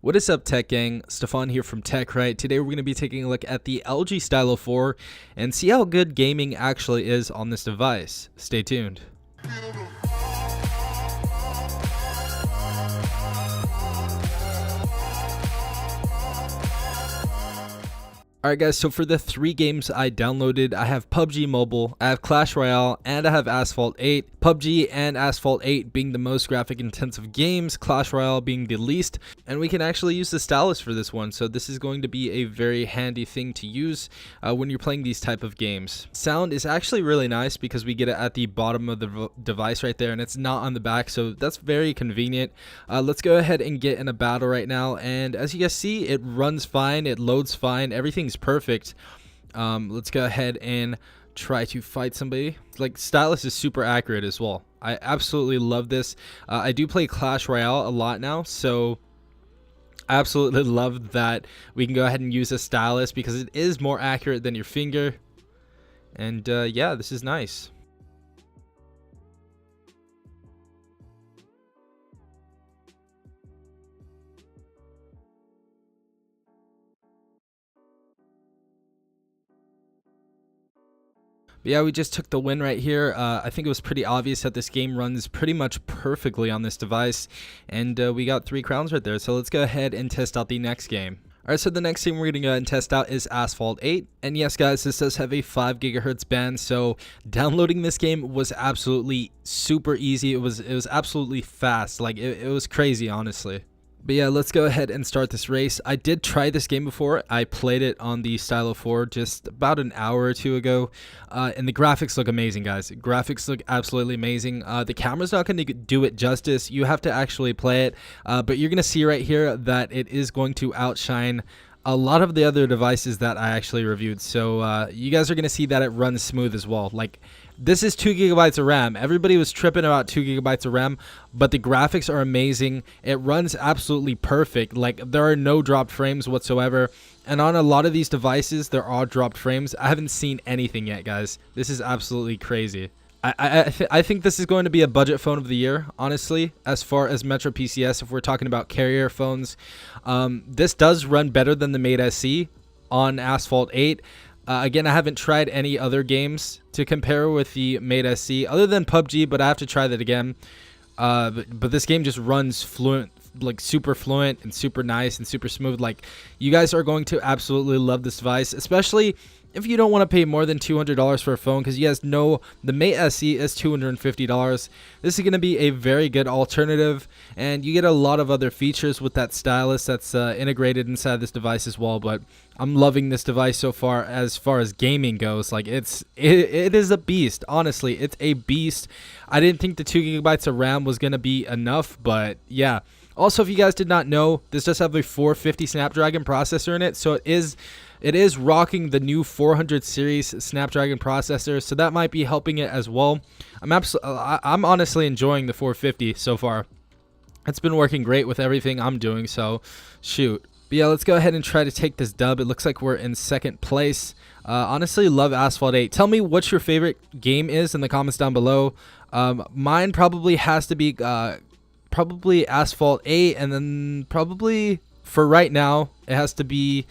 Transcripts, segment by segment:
What is up, Tech Gang? Stefan here from TechRight. Today we're going to be taking a look at the LG Stylo 4 and see how good gaming actually is on this device. Stay tuned. Alright guys, so for the 3 games I downloaded, I have PUBG Mobile, I have Clash Royale, and I have Asphalt 8. PUBG and Asphalt 8 being the most graphic intensive games, Clash Royale being the least, and we can actually use the stylus for this one, so this is going to be a very handy thing to use when you're playing these type of games. Sound is actually really nice because we get it at the bottom of the device right there, and it's not on the back, so that's very convenient. Let's go ahead and get in a battle right now, and as you guys see, it runs fine, it loads fine, everything's perfect. Let's go ahead and try to fight somebody. Like, stylus is super accurate as well. I absolutely love this. I do play Clash Royale a lot now, so I absolutely love that we can go ahead and use a stylus because it is more accurate than your finger. And yeah, this is nice. But yeah, we just took the win right here. I think it was pretty obvious that this game runs pretty much perfectly on this device, and we got 3 crowns right there. So let's go ahead and test out the next game. Alright, so the next game we're going to go ahead and test out is Asphalt 8. And yes, guys, this does have a 5 GHz band, so downloading this game was absolutely super easy. It was absolutely fast. Like, it was crazy, honestly. But yeah, let's go ahead and start this race. I did try this game before. I played it on the Stylo 4 just about an hour or 2 ago. And the graphics look amazing, guys. Graphics look absolutely amazing. The camera's not going to do it justice. You have to actually play it. But you're going to see right here that it is going to outshine a lot of the other devices that I actually reviewed. So you guys are going to see that it runs smooth as well. Like, this is 2 GB of RAM. Everybody was tripping about 2 GB of RAM, but the graphics are amazing. It runs absolutely perfect. Like, there are no dropped frames whatsoever. And on a lot of these devices, there are dropped frames. I haven't seen anything yet, guys. This is absolutely crazy. I think this is going to be a budget phone of the year, honestly, as far as Metro PCS, if we're talking about carrier phones. This does run better than the Mate SE on Asphalt 8. Again, I haven't tried any other games to compare with the Mate SE other than PUBG, but I have to try that again. But this game just runs fluent, like super fluent and super nice and super smooth. Like, you guys are going to absolutely love this device, especially if you don't want to pay more than $200 for a phone, because you guys know the Mate SE is $250. This is going to be a very good alternative, and you get a lot of other features with that stylus that's integrated inside this device as well. But I'm loving this device so far as gaming goes. Like, it is a beast. Honestly, it's a beast. I didn't think the 2 GB of RAM was going to be enough, but yeah. Also, if you guys did not know, this does have a 450 Snapdragon processor in it, so it is rocking the new 400 series Snapdragon processor, so that might be helping it as well. I'm honestly enjoying the 450 so far. It's been working great with everything I'm doing, so shoot. But yeah, let's go ahead and try to take this dub. It looks like we're in 2nd place. Honestly, love Asphalt 8. Tell me what your favorite game is in the comments down below. Mine probably has to be probably Asphalt 8, and then probably for right now it has to be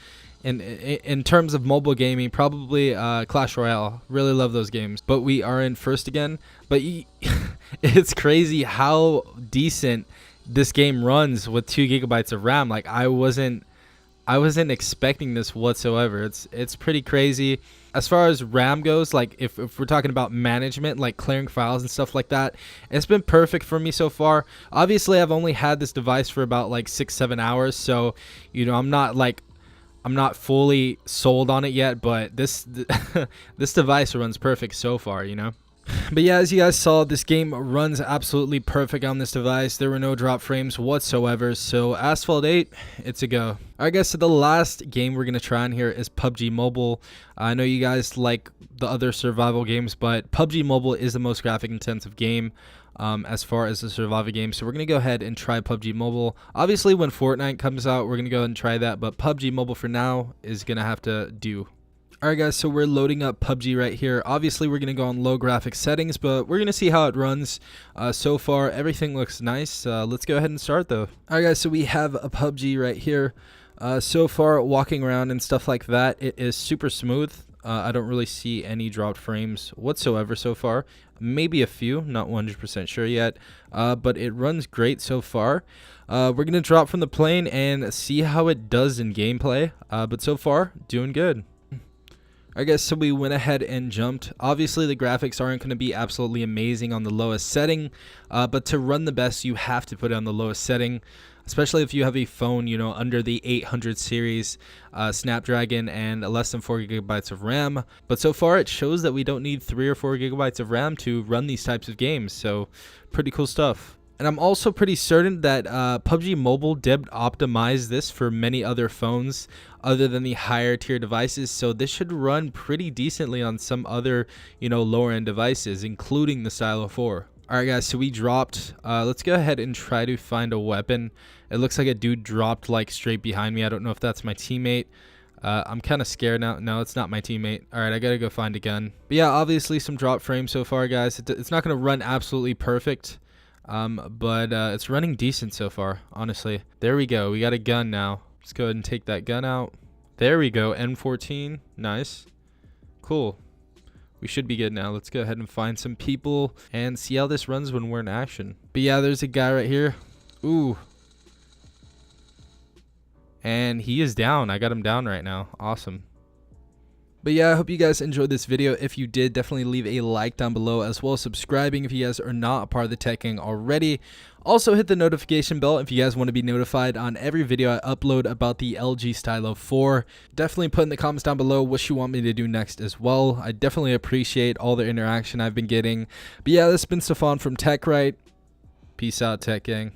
in terms of mobile gaming, probably Clash Royale. Really love those games. But we are in 1st again. But it's crazy how decent this game runs with 2 GB of RAM. Like, I wasn't expecting this whatsoever. It's pretty crazy. As far as RAM goes, like, if we're talking about management, like clearing files and stuff like that, it's been perfect for me so far. Obviously, I've only had this device for about like 6-7 hours, so you know, I'm not fully sold on it yet, but this device runs perfect so far, you know. But yeah, as you guys saw, this game runs absolutely perfect on this device. There were no drop frames whatsoever, so Asphalt 8, it's a go. Alright guys, so the last game we're going to try on here is PUBG Mobile. I know you guys like the other survival games, but PUBG Mobile is the most graphic intensive game as far as the survival game. So we're going to go ahead and try PUBG Mobile. Obviously, when Fortnite comes out, we're going to go ahead and try that, but PUBG Mobile for now is going to have to do. Alright guys, so we're loading up PUBG right here. Obviously we're going to go on low graphic settings, but we're going to see how it runs. So far everything looks nice. Let's go ahead and start though. Alright guys, so we have a PUBG right here. So far walking around and stuff like that, it is super smooth. I don't really see any dropped frames whatsoever so far. Maybe a few, not 100% sure yet, but it runs great so far. We're going to drop from the plane and see how it does in gameplay, but so far, doing good. I guess so we went ahead and jumped. Obviously the graphics aren't going to be absolutely amazing on the lowest setting, but to run the best you have to put it on the lowest setting, especially if you have a phone, you know, under the 800 series Snapdragon and less than 4 gigabytes of RAM. But so far it shows that we don't need 3 or 4 gigabytes of RAM to run these types of games, so pretty cool stuff. And I'm also pretty certain that PUBG Mobile did optimize this for many other phones other than the higher tier devices, so this should run pretty decently on some other, you know, lower end devices, including the Stylo 4. Alright guys, so we dropped. Let's go ahead and try to find a weapon. It looks like a dude dropped like straight behind me. I don't know if that's my teammate. I'm kind of scared now. No, it's not my teammate. Alright, I gotta go find a gun. But yeah, obviously some drop frames so far, guys. It's not going to run absolutely perfect. But it's running decent so far, honestly. There we go. We got a gun now. Let's go ahead and take that gun out. There we go. M14. Nice. Cool. We should be good now. Let's go ahead and find some people and see how this runs when we're in action. But yeah, there's a guy right here. Ooh. And he is down. I got him down right now. Awesome. But yeah, I hope you guys enjoyed this video. If you did, definitely leave a like down below, as well as subscribing if you guys are not a part of the Tech Gang already. Also hit the notification bell if you guys want to be notified on every video I upload about the LG Stylo 4. Definitely put in the comments down below what you want me to do next as well. I definitely appreciate all the interaction I've been getting. But yeah, this has been Stefan from TechRight. Peace out, Tech Gang.